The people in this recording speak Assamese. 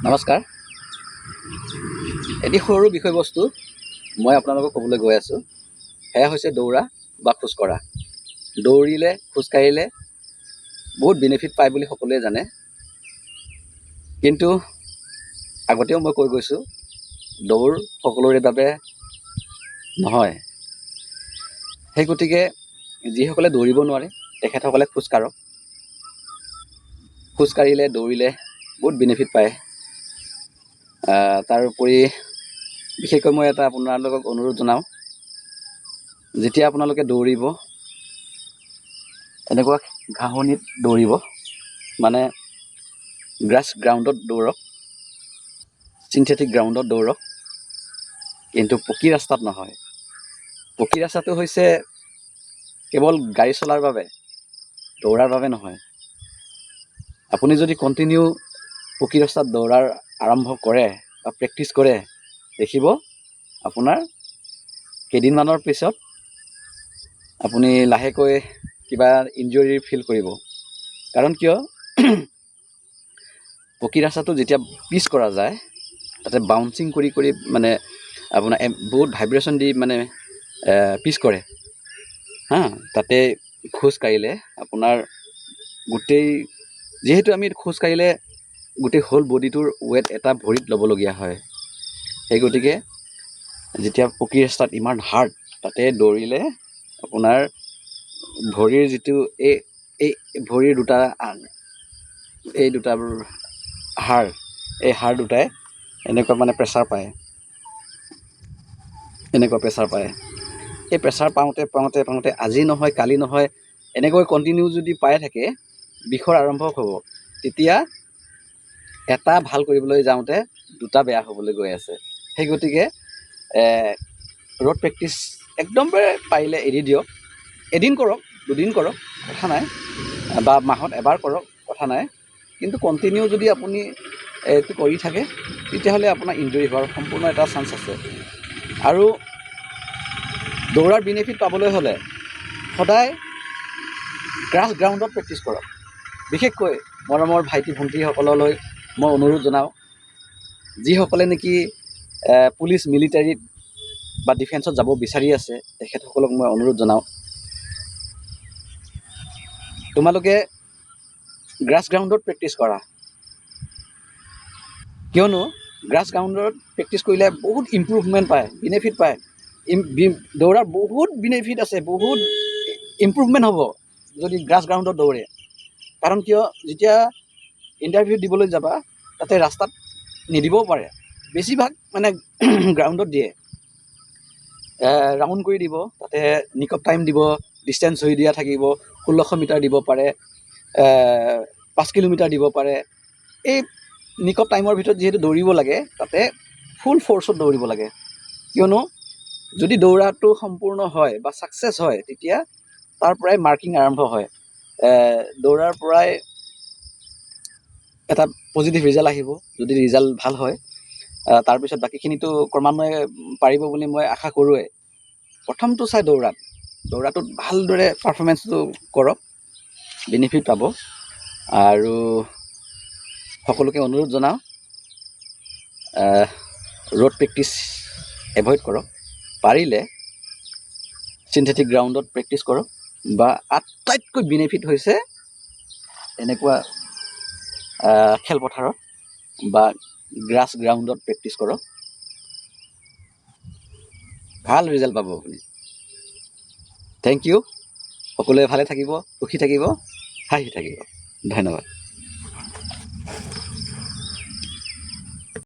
নমস্কাৰ। এটি সৰু বিষয়বস্তু মই আপোনালোকক ক'বলৈ গৈ আছোঁ। সেয়া হৈছে দৌৰা বা খোজকঢ়া। দৌৰিলে খোজকাঢ়িলে বহুত বেনিফিট পায় বুলি সকলোৱে জানে, কিন্তু আগতেও মই কৈ গৈছোঁ, দৌৰ সকলোৰে বাবে নহয়। সেই গতিকে যিসকলে দৌৰিব নোৱাৰে তেখেতসকলে খোজকাঢ়ক। খোজকাঢ়িলে দৌৰিলে বহুত বেনিফিট পায়। তাৰোপৰি বিশেষকৈ মই এটা আপোনালোকক অনুৰোধ জনাওঁ, যেতিয়া আপোনালোকে দৌৰিব এনেকুৱা ঘাঁহনিত দৌৰিব, মানে গ্ৰাছ গ্ৰাউণ্ডত দৌৰক, চিনথেটিক গ্ৰাউণ্ডত দৌৰক, কিন্তু পকী ৰাস্তাত নহয়। পকী ৰাস্তাটো হৈছে কেৱল গাড়ী চলাৰ বাবে, দৌৰাৰ বাবে নহয়। আপুনি যদি কণ্টিনিউ পকী ৰাস্তাত দৌৰাৰ আৰম্ভ কৰে বা প্ৰেক্টিছ কৰে, দেখিব আপোনাৰ কেইদিনমানৰ পিছত আপুনি লাহেকৈ কিবা ইনজুৰি ফিল কৰিব। কাৰণ কিয়, পকী ৰাস্তাটো যেতিয়া পিচ কৰা যায়, তাতে বাউন্সিং কৰি কৰি মানে আপোনাৰ বহুত ভাইব্ৰেশ্যন দি মানে পিচ কৰে তাতে খোজ কাঢ়িলে আপোনাৰ গোটেই, যিহেতু আমি খোজ কাঢ়িলে গোটেই হোল বডিটোৰ ৱেট এটা ভৰিত ল'বলগীয়া হয়। সেই গতিকে যেতিয়া পকী ৰাস্তাত ইমান হাৰ্ড, তাতে দৌৰিলে আপোনাৰ ভৰিৰ যিটো এই ভৰিৰ দুটা হাড়, এই হাড় দুটাই এনেকুৱা মানে প্ৰেছাৰ পায়, এই প্ৰেছাৰ পাওঁতে পাওঁতে পাওঁতে আজি নহয় কালি নহয়, এনেকৈ কণ্টিনিউ যদি পাই থাকে, বিষৰ আৰম্ভ হ'ব। তেতিয়া এটা ভাল কৰিবলৈ যাওঁতে দুটা বেয়া হ'বলৈ গৈ আছে। সেই গতিকে ৰ'ড প্ৰেক্টিছ একদমবাৰে পাৰিলে এৰি দিয়ক। এদিন কৰক, দুদিন কৰক, কথা নাই, বা মাহত এবাৰ কৰক, কথা নাই, কিন্তু কণ্টিনিউ যদি আপুনি এইটো কৰি থাকে, তেতিয়াহ'লে আপোনাৰ ইনজুৰি হোৱাৰ সম্পূৰ্ণ এটা চান্স আছে। আৰু দৌৰাৰ বেনিফিট পাবলৈ হ'লে সদায় গ্ৰাছ গ্ৰাউণ্ডত প্ৰেক্টিছ কৰক। বিশেষকৈ মৰমৰ ভাইটি ভণ্টিসকললৈ মই অনুৰোধ জনাওঁ, যিসকলে নেকি পুলিচ, মিলিটাৰীত বা ডিফেন্সত যাব বিচাৰি আছে, তেখেতসকলক মই অনুৰোধ জনাওঁ, তোমালোকে গ্ৰাছ গ্ৰাউণ্ডত প্ৰেক্টিছ কৰা। কিয়নো গ্ৰাছ গ্ৰাউণ্ডত প্ৰেক্টিছ কৰিলে বহুত ইম্প্ৰুভমেণ্ট পায়, বেনিফিট পায়। দৌৰাৰ বহুত বেনিফিট আছে, বহুত ইম্প্ৰুভমেণ্ট হ'ব যদি গ্ৰাছ গ্ৰাউণ্ডত দৌৰে। কাৰণ কিয়, যেতিয়া ইণ্টাৰভিউ দিবলৈ যাবা, তাতে ৰাস্তাত নিদিবও পাৰে, বেছিভাগ মানে গ্ৰাউণ্ডত দিয়ে। ৰাউণ্ড কৰি দিব, তাতে নিক অফ টাইম দিব, ডিষ্টেঞ্চ হৈ দিয়া থাকিব, 1600 মিটাৰ দিব পাৰে, 5 কিলোমিটাৰ দিব পাৰে। এই নিক অফ টাইমৰ ভিতৰত যিহেতু দৌৰিব লাগে, তাতে ফুল ফ'ৰ্চত দৌৰিব লাগে। কিয়নো যদি দৌৰাটো সম্পূৰ্ণ হয় বা ছাকচেছ হয়, তেতিয়া তাৰ পৰাই মাৰ্কিং আৰম্ভ হয়। দৌৰাৰ পৰাই এটা পজিটিভ ৰিজাল্ট আহিব। যদি ৰিজাল্ট ভাল হয়, তাৰপিছত বাকীখিনিতো ক্ৰমান্বয়ে পাৰিব বুলি মই আশা কৰোঁৱেই। প্ৰথমটো চাই দৌৰাটোত ভালদৰে পাৰফৰ্মেঞ্চটো কৰক, বেনিফিট পাব। আৰু সকলোকে অনুৰোধ জনাওঁ, ৰ'ড প্ৰেক্টিছ এভইড কৰক, পাৰিলে চিনথেটিক গ্ৰাউণ্ডত প্ৰেক্টিছ কৰক, বা আটাইতকৈ বেনিফিট হৈছে এনেকুৱা খেলপথাৰত বা গ্ৰাছ গ্ৰাউণ্ডত প্ৰেক্টিছ কৰক, ভাল ৰিজাল্ট পাব আপুনি। Thank you. সকলোৱে ভালে থাকিব, সুখী থাকিব, হাঁহি থাকিব। ধন্যবাদ।